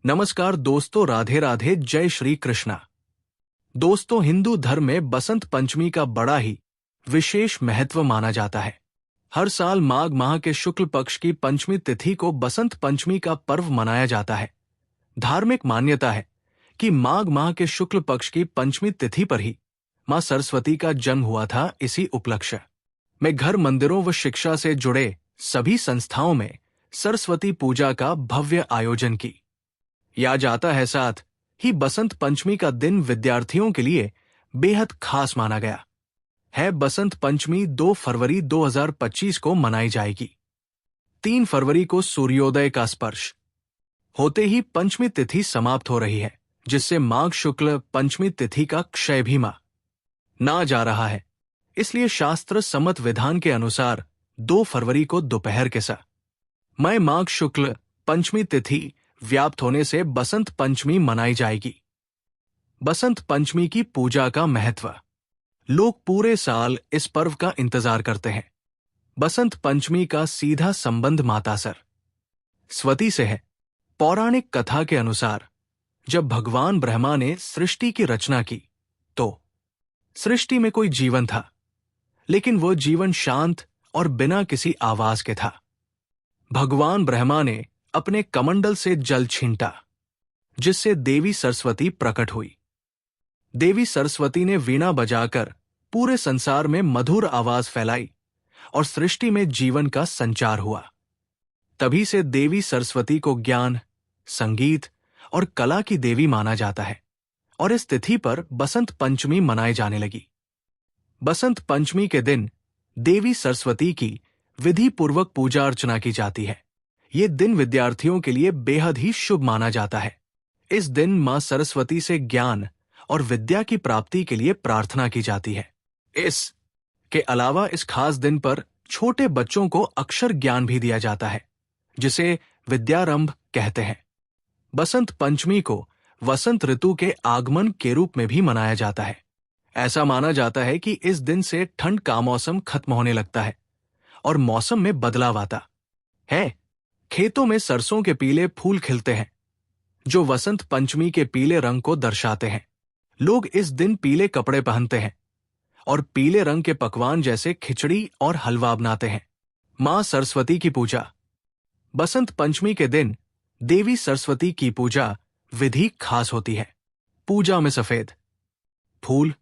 नमस्कार दोस्तों, राधे राधे, जय श्री कृष्णा। दोस्तों, हिंदू धर्म में बसंत पंचमी का बड़ा ही विशेष महत्व माना जाता है। हर साल माघ माह के शुक्ल पक्ष की पंचमी तिथि को बसंत पंचमी का पर्व मनाया जाता है। धार्मिक मान्यता है कि माघ माह के शुक्ल पक्ष की पंचमी तिथि पर ही मां सरस्वती का जन्म हुआ था। इसी उपलक्ष्य में घर, मंदिरों व शिक्षा से जुड़े सभी संस्थाओं में सरस्वती पूजा का भव्य आयोजन की या जाता है। साथ ही बसंत पंचमी का दिन विद्यार्थियों के लिए बेहद खास माना गया है। बसंत पंचमी 2 फरवरी 2025 को मनाई जाएगी। 3 फरवरी को सूर्योदय का स्पर्श होते ही पंचमी तिथि समाप्त हो रही है, जिससे माघ शुक्ल पंचमी तिथि का क्षय भी माना जा रहा है। इसलिए शास्त्र सम्मत विधान के अनुसार 2 फरवरी को दोपहर के समय माघ शुक्ल पंचमी तिथि व्याप्त होने से बसंत पंचमी मनाई जाएगी। बसंत पंचमी की पूजा का महत्व। लोग पूरे साल इस पर्व का इंतजार करते हैं। बसंत पंचमी का सीधा संबंध माता सरस्वती से है। पौराणिक कथा के अनुसार जब भगवान ब्रह्मा ने सृष्टि की रचना की तो सृष्टि में कोई जीवन था, लेकिन वो जीवन शांत और बिना किसी आवाज के था। भगवान ब्रह्मा ने अपने कमंडल से जल छींटा, जिससे देवी सरस्वती प्रकट हुई। देवी सरस्वती ने वीणा बजाकर पूरे संसार में मधुर आवाज फैलाई और सृष्टि में जीवन का संचार हुआ। तभी से देवी सरस्वती को ज्ञान, संगीत और कला की देवी माना जाता है और इस तिथि पर बसंत पंचमी मनाई जाने लगी। बसंत पंचमी के दिन देवी सरस्वती की विधि पूर्वक पूजा अर्चना की जाती है। ये दिन विद्यार्थियों के लिए बेहद ही शुभ माना जाता है। इस दिन मां सरस्वती से ज्ञान और विद्या की प्राप्ति के लिए प्रार्थना की जाती है। इसके अलावा इस खास दिन पर छोटे बच्चों को अक्षर ज्ञान भी दिया जाता है, जिसे विद्यारंभ कहते हैं। बसंत पंचमी को वसंत ऋतु के आगमन के रूप में भी मनाया जाता है। ऐसा माना जाता है कि इस दिन से ठंड का मौसम खत्म होने लगता है और मौसम में बदलाव आता है। खेतों में सरसों के पीले फूल खिलते हैं, जो वसंत पंचमी के पीले रंग को दर्शाते हैं। लोग इस दिन पीले कपड़े पहनते हैं और पीले रंग के पकवान जैसे खिचड़ी और हलवा बनाते हैं। मां सरस्वती की पूजा। बसंत पंचमी के दिन देवी सरस्वती की पूजा विधि खास होती है। पूजा में सफेद फूल,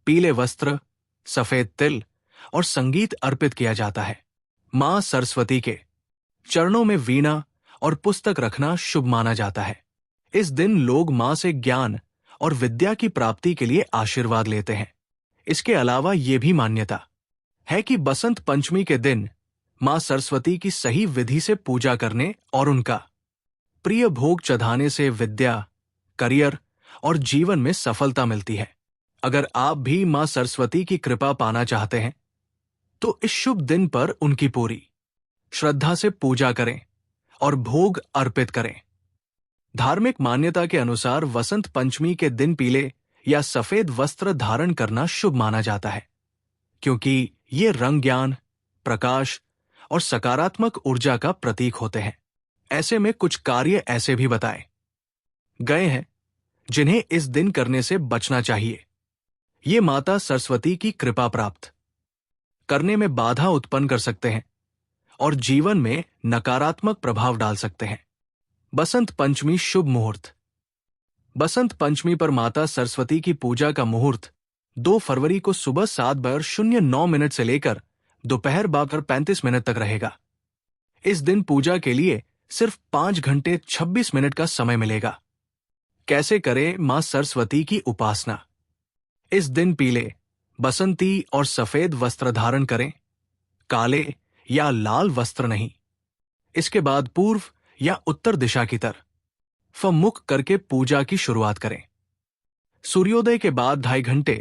पीले वस्त्र, सफेद तिल और संगीत अर्पित किया जाता है। मां सरस्वती के चरणों में वीणा और पुस्तक रखना शुभ माना जाता है। इस दिन लोग मां से ज्ञान और विद्या की प्राप्ति के लिए आशीर्वाद लेते हैं। इसके अलावा ये भी मान्यता है कि बसंत पंचमी के दिन मां सरस्वती की सही विधि से पूजा करने और उनका प्रिय भोग चढ़ाने से विद्या, करियर और जीवन में सफलता मिलती है। अगर आप भी मां सरस्वती की कृपा पाना चाहते हैं तो इस शुभ दिन पर उनकी पूरी श्रद्धा से पूजा करें और भोग अर्पित करें। धार्मिक मान्यता के अनुसार वसंत पंचमी के दिन पीले या सफेद वस्त्र धारण करना शुभ माना जाता है, क्योंकि ये रंग ज्ञान, प्रकाश और सकारात्मक ऊर्जा का प्रतीक होते हैं। ऐसे में कुछ कार्य ऐसे भी बताए गए हैं जिन्हें इस दिन करने से बचना चाहिए। ये माता सरस्वती की कृपा प्राप्त करने में बाधा उत्पन्न कर सकते हैं और जीवन में नकारात्मक प्रभाव डाल सकते हैं। बसंत पंचमी शुभ मुहूर्त। बसंत पंचमी पर माता सरस्वती की पूजा का मुहूर्त 2 फरवरी को सुबह 7:09 से लेकर दोपहर 12:35 तक रहेगा। इस दिन पूजा के लिए सिर्फ 5 घंटे 26 मिनट का समय मिलेगा। कैसे करें मां सरस्वती की उपासना? इस दिन पीले, बसंती और सफेद वस्त्र धारण करें, काले या लाल वस्त्र नहीं। इसके बाद पूर्व या उत्तर दिशा की तरफ मुख करके पूजा की शुरुआत करें। सूर्योदय के बाद 2.5 घंटे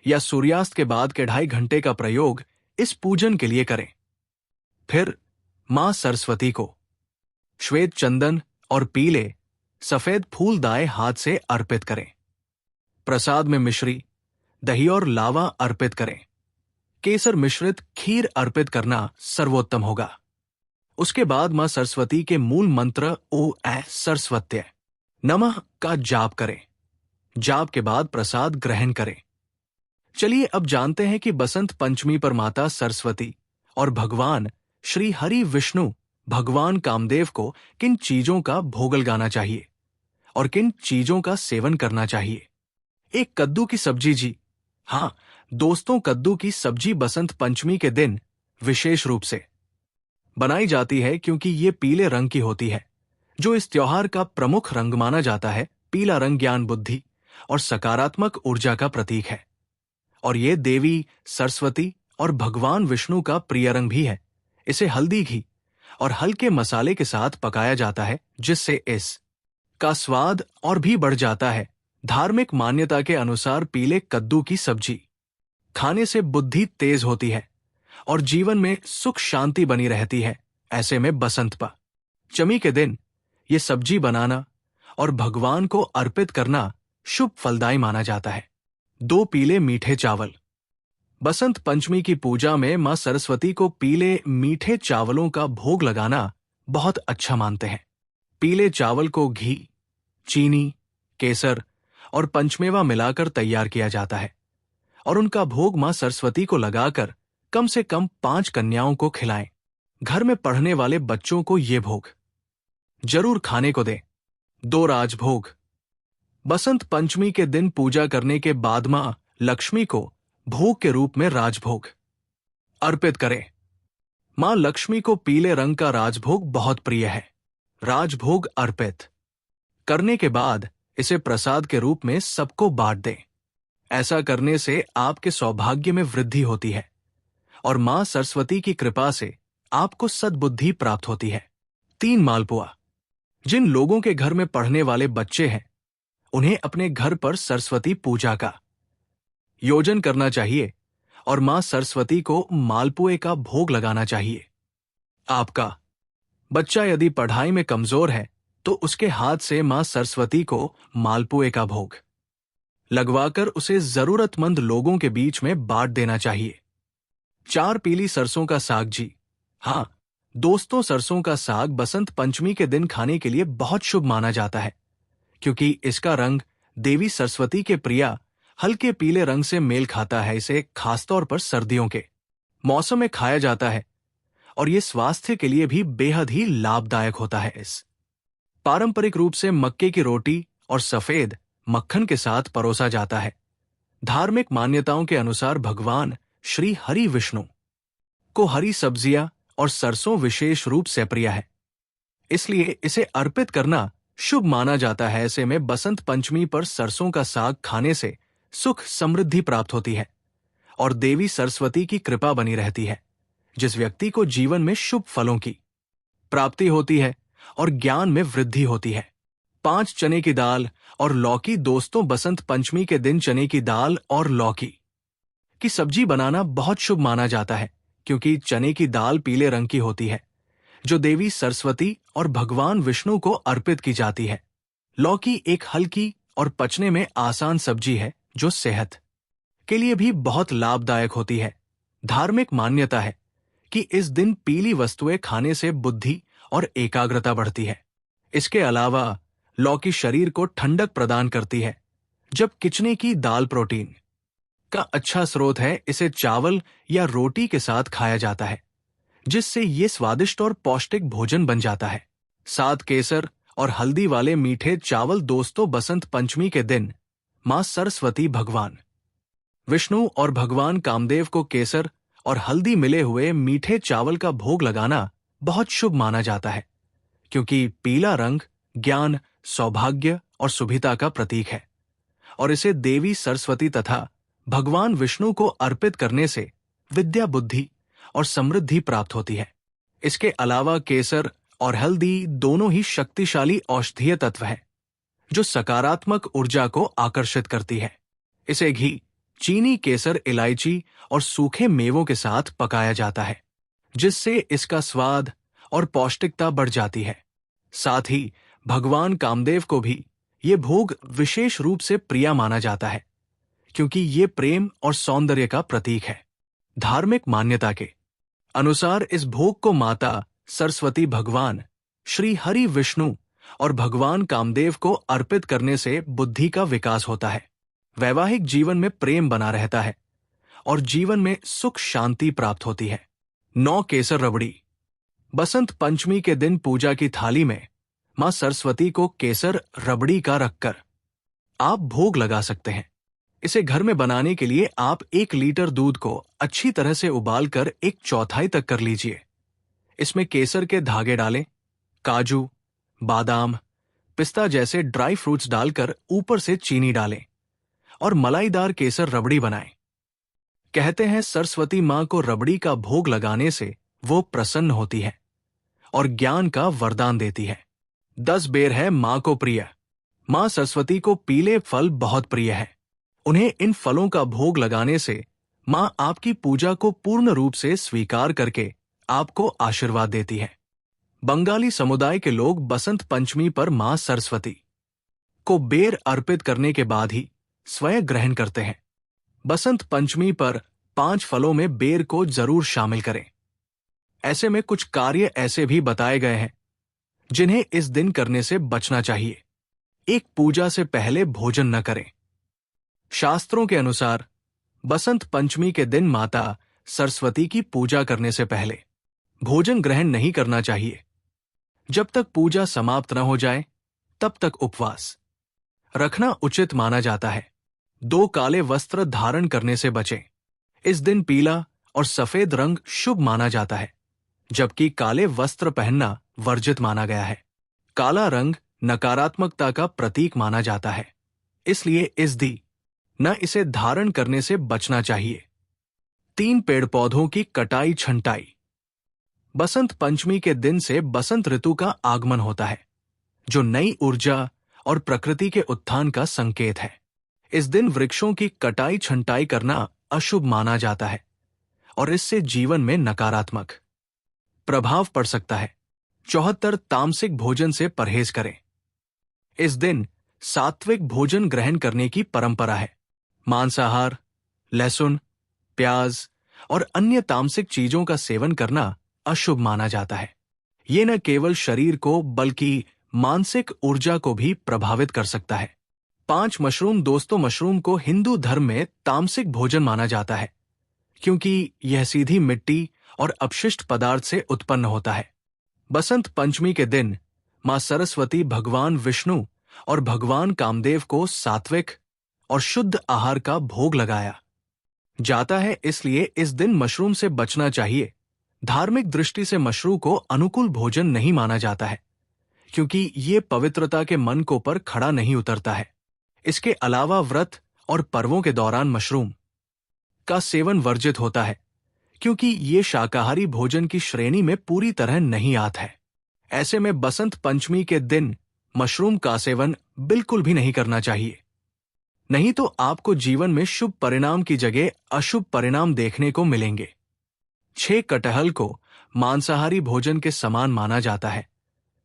या सूर्यास्त के बाद के 2.5 घंटे का प्रयोग इस पूजन के लिए करें। फिर मां सरस्वती को श्वेत चंदन और पीले सफेद फूल दाएं हाथ से अर्पित करें। प्रसाद में मिश्री, दही और लावा अर्पित करें। केसर मिश्रित खीर अर्पित करना सर्वोत्तम होगा। उसके बाद मां सरस्वती के मूल मंत्र ओ ऐ सरस्वत्य नमः का जाप करें। जाप के बाद प्रसाद ग्रहण करें। चलिए अब जानते हैं कि बसंत पंचमी पर माता सरस्वती और भगवान श्री हरि विष्णु भगवान कामदेव को किन चीजों का भोग लगाना चाहिए और किन चीजों का सेवन करना चाहिए। एक कद्दू की सब्जी जी। हाँ दोस्तों, कद्दू की सब्जी बसंत पंचमी के दिन विशेष रूप से बनाई जाती है क्योंकि ये पीले रंग की होती है, जो इस त्योहार का प्रमुख रंग माना जाता है। पीला रंग ज्ञान, बुद्धि और सकारात्मक ऊर्जा का प्रतीक है और ये देवी सरस्वती और भगवान विष्णु का प्रिय रंग भी है। इसे हल्दी, घी और हल्के मसाले के साथ पकाया जाता है, जिससे इस का स्वाद और भी बढ़ जाता है। धार्मिक मान्यता के अनुसार पीले कद्दू की सब्जी खाने से बुद्धि तेज होती है और जीवन में सुख शांति बनी रहती है। ऐसे में बसंत पंचमी के दिन ये सब्जी बनाना और भगवान को अर्पित करना शुभ फलदायी माना जाता है। 2 पीले मीठे चावल। बसंत पंचमी की पूजा में मां सरस्वती को पीले मीठे चावलों का भोग लगाना बहुत अच्छा मानते हैं। पीले चावल को घी, चीनी, केसर और पंचमेवा मिलाकर तैयार किया जाता है और उनका भोग मां सरस्वती को लगाकर कम से कम 5 कन्याओं को खिलाएं। घर में पढ़ने वाले बच्चों को ये भोग जरूर खाने को दें। 2 राजभोग। बसंत पंचमी के दिन पूजा करने के बाद मां लक्ष्मी को भोग के रूप में राजभोग अर्पित करें। मां लक्ष्मी को पीले रंग का राजभोग बहुत प्रिय है। राजभोग अर्पित करने के बाद इसे प्रसाद के रूप में सबको बांट दें। ऐसा करने से आपके सौभाग्य में वृद्धि होती है और मां सरस्वती की कृपा से आपको सद्बुद्धि प्राप्त होती है। 3 मालपुआ। जिन लोगों के घर में पढ़ने वाले बच्चे हैं, उन्हें अपने घर पर सरस्वती पूजा का योजन करना चाहिए और मां सरस्वती को मालपुए का भोग लगाना चाहिए। आपका बच्चा यदि पढ़ाई में कमजोर है तो उसके हाथ से मां सरस्वती को मालपुए का भोग लगवाकर उसे जरूरतमंद लोगों के बीच में बांट देना चाहिए। 4 पीली सरसों का साग जी। हाँ दोस्तों, सरसों का साग बसंत पंचमी के दिन खाने के लिए बहुत शुभ माना जाता है क्योंकि इसका रंग देवी सरस्वती के प्रिया हल्के पीले रंग से मेल खाता है। इसे खासतौर पर सर्दियों के मौसम में खाया जाता है और ये स्वास्थ्य के लिए भी बेहद ही लाभदायक होता है। इस पारंपरिक रूप से मक्के की रोटी और सफेद मक्खन के साथ परोसा जाता है। धार्मिक मान्यताओं के अनुसार भगवान श्री हरि विष्णु को हरी सब्जियां और सरसों विशेष रूप से प्रिय है, इसलिए इसे अर्पित करना शुभ माना जाता है। ऐसे में बसंत पंचमी पर सरसों का साग खाने से सुख समृद्धि प्राप्त होती है और देवी सरस्वती की कृपा बनी रहती है, जिस व्यक्ति को जीवन में शुभ फलों की प्राप्ति होती है और ज्ञान में वृद्धि होती है। 5 चने की दाल और लौकी। दोस्तों, बसंत पंचमी के दिन चने की दाल और लौकी की सब्जी बनाना बहुत शुभ माना जाता है क्योंकि चने की दाल पीले रंग की होती है, जो देवी सरस्वती और भगवान विष्णु को अर्पित की जाती है। लौकी एक हल्की और पचने में आसान सब्जी है जो सेहत के लिए भी बहुत लाभदायक होती है। धार्मिक मान्यता है कि इस दिन पीली वस्तुएं खाने से बुद्धि और एकाग्रता बढ़ती है। इसके अलावा लौकी शरीर को ठंडक प्रदान करती है, जब किचने की दाल प्रोटीन का अच्छा स्रोत है। इसे चावल या रोटी के साथ खाया जाता है, जिससे ये स्वादिष्ट और पौष्टिक भोजन बन जाता है। 7 केसर और हल्दी वाले मीठे चावल। दोस्तों, बसंत पंचमी के दिन मां सरस्वती, भगवान विष्णु और भगवान कामदेव को केसर और हल्दी मिले हुए मीठे चावल का भोग लगाना बहुत शुभ माना जाता है क्योंकि पीला रंग ज्ञान, सौभाग्य और शुभता का प्रतीक है और इसे देवी सरस्वती तथा भगवान विष्णु को अर्पित करने से विद्या, बुद्धि और समृद्धि प्राप्त होती है। इसके अलावा केसर और हल्दी दोनों ही शक्तिशाली औषधीय तत्व हैं, जो सकारात्मक ऊर्जा को आकर्षित करती है। इसे घी, चीनी, केसर, इलायची और सूखे मेवों के साथ पकाया जाता है, जिससे इसका स्वाद और पौष्टिकता बढ़ जाती है। साथ ही भगवान कामदेव को भी ये भोग विशेष रूप से प्रिय माना जाता है क्योंकि ये प्रेम और सौंदर्य का प्रतीक है। धार्मिक मान्यता के अनुसार इस भोग को माता सरस्वती, भगवान श्री हरि विष्णु और भगवान कामदेव को अर्पित करने से बुद्धि का विकास होता है। वैवाहिक जीवन में प्रेम बना रहता है और जीवन में सुख शांति प्राप्त होती है। 9 केसर रबड़ी। बसंत पंचमी के दिन पूजा की थाली में मां सरस्वती को केसर रबड़ी का रखकर आप भोग लगा सकते हैं। इसे घर में बनाने के लिए आप 1 लीटर दूध को अच्छी तरह से उबालकर 1/4 तक कर लीजिए। इसमें केसर के धागे डालें, काजू, बादाम, पिस्ता जैसे ड्राई फ्रूट्स डालकर ऊपर से चीनी डालें और मलाईदार केसर रबड़ी बनाएं। कहते हैं सरस्वती मां को रबड़ी का भोग लगाने से वो प्रसन्न होती है और ज्ञान का वरदान देती है। 10 बेर है मां को प्रिय। मां सरस्वती को पीले फल बहुत प्रिय है। उन्हें इन फलों का भोग लगाने से मां आपकी पूजा को पूर्ण रूप से स्वीकार करके आपको आशीर्वाद देती है। बंगाली समुदाय के लोग बसंत पंचमी पर मां सरस्वती को बेर अर्पित करने के बाद ही स्वयं ग्रहण करते हैं। बसंत पंचमी पर 5 फलों में बेर को जरूर शामिल करें। ऐसे में कुछ कार्य ऐसे भी बताए गए हैं जिन्हें इस दिन करने से बचना चाहिए। 1 पूजा से पहले भोजन न करें। शास्त्रों के अनुसार बसंत पंचमी के दिन माता सरस्वती की पूजा करने से पहले भोजन ग्रहण नहीं करना चाहिए। जब तक पूजा समाप्त न हो जाए तब तक उपवास रखना उचित माना जाता है। 2 काले वस्त्र धारण करने से बचें। इस दिन पीला और सफेद रंग शुभ माना जाता है, जबकि काले वस्त्र पहनना वर्जित माना गया है। काला रंग नकारात्मकता का प्रतीक माना जाता है, इसलिए इस दिन न इसे धारण करने से बचना चाहिए। 3 पेड़ पौधों की कटाई छंटाई। बसंत पंचमी के दिन से बसंत ऋतु का आगमन होता है, जो नई ऊर्जा और प्रकृति के उत्थान का संकेत है। इस दिन वृक्षों की कटाई छंटाई करना अशुभ माना जाता है और इससे जीवन में नकारात्मक प्रभाव पड़ सकता है। 74 तामसिक भोजन से परहेज करें। इस दिन सात्विक भोजन ग्रहण करने की परंपरा है। मांसाहार, लहसुन, प्याज और अन्य तामसिक चीजों का सेवन करना अशुभ माना जाता है। ये न केवल शरीर को बल्कि मानसिक ऊर्जा को भी प्रभावित कर सकता है। 5 मशरूम। दोस्तों, मशरूम को हिंदू धर्म में तामसिक भोजन माना जाता है क्योंकि यह सीधी मिट्टी और अपशिष्ट पदार्थ से उत्पन्न होता है। बसंत पंचमी के दिन मां सरस्वती भगवान विष्णु और भगवान कामदेव को सात्विक और शुद्ध आहार का भोग लगाया जाता है, इसलिए इस दिन मशरूम से बचना चाहिए। धार्मिक दृष्टि से मशरूम को अनुकूल भोजन नहीं माना जाता है क्योंकि ये पवित्रता के मन को पर खड़ा नहीं उतरता है। इसके अलावा व्रत और पर्वों के दौरान मशरूम का सेवन वर्जित होता है क्योंकि ये शाकाहारी भोजन की श्रेणी में पूरी तरह नहीं आता है। ऐसे में बसंत पंचमी के दिन मशरूम का सेवन बिल्कुल भी नहीं करना चाहिए, नहीं तो आपको जीवन में शुभ परिणाम की जगह अशुभ परिणाम देखने को मिलेंगे। 6 कटहल को मांसाहारी भोजन के समान माना जाता है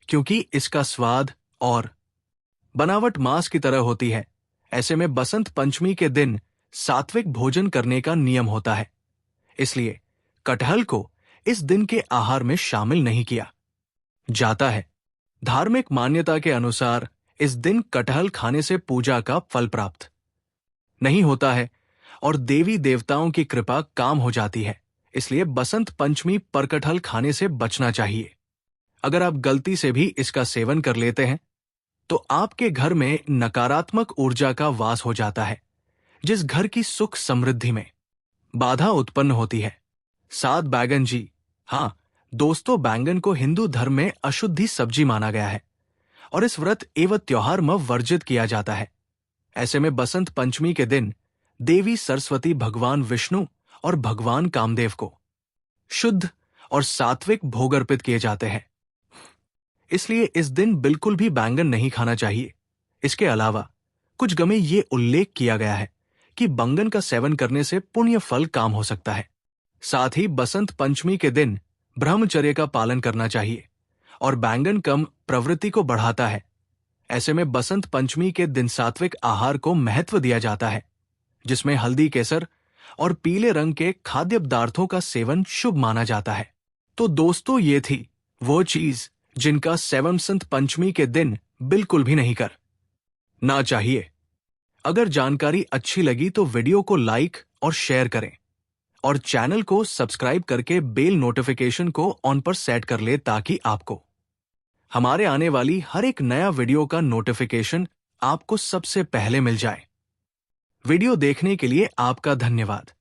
क्योंकि इसका स्वाद और बनावट मांस की तरह होती है। ऐसे में बसंत पंचमी के दिन सात्विक भोजन करने का नियम होता है, इसलिए कटहल को इस दिन के आहार में शामिल नहीं किया जाता है। धार्मिक मान्यता के अनुसार इस दिन कटहल खाने से पूजा का फल प्राप्त नहीं होता है और देवी देवताओं की कृपा काम हो जाती है, इसलिए बसंत पंचमी पर कटहल खाने से बचना चाहिए। अगर आप गलती से भी इसका सेवन कर लेते हैं तो आपके घर में नकारात्मक ऊर्जा का वास हो जाता है, जिस घर की सुख समृद्धि में बाधा उत्पन्न होती है। 7 बैंगन जी। हाँ दोस्तों, बैंगन को हिंदू धर्म में अशुद्धि सब्जी माना गया है और इस व्रत एवं त्योहार में वर्जित किया जाता है। ऐसे में बसंत पंचमी के दिन देवी सरस्वती भगवान विष्णु और भगवान कामदेव को शुद्ध और सात्विक भोग अर्पित किए जाते हैं, इसलिए इस दिन बिल्कुल भी बैंगन नहीं खाना चाहिए। इसके अलावा कुछ गमे ये उल्लेख किया गया है कि बैंगन का सेवन करने से पुण्य फल काम हो सकता है। साथ ही बसंत पंचमी के दिन ब्रह्मचर्य का पालन करना चाहिए और बैंगन कम प्रवृत्ति को बढ़ाता है। ऐसे में बसंत पंचमी के दिन सात्विक आहार को महत्व दिया जाता है, जिसमें हल्दी, केसर और पीले रंग के खाद्य पदार्थों का सेवन शुभ माना जाता है। तो दोस्तों, ये थी वो चीज जिनका सेवन बसंत पंचमी के दिन बिल्कुल भी नहीं करना चाहिए। अगर जानकारी अच्छी लगी तो वीडियो को लाइक और शेयर करें और चैनल को सब्सक्राइब करके बेल नोटिफिकेशन को ऑन पर सेट कर ले ताकि आपको हमारे आने वाली हर एक नया वीडियो का नोटिफिकेशन आपको सबसे पहले मिल जाए। वीडियो देखने के लिए आपका धन्यवाद।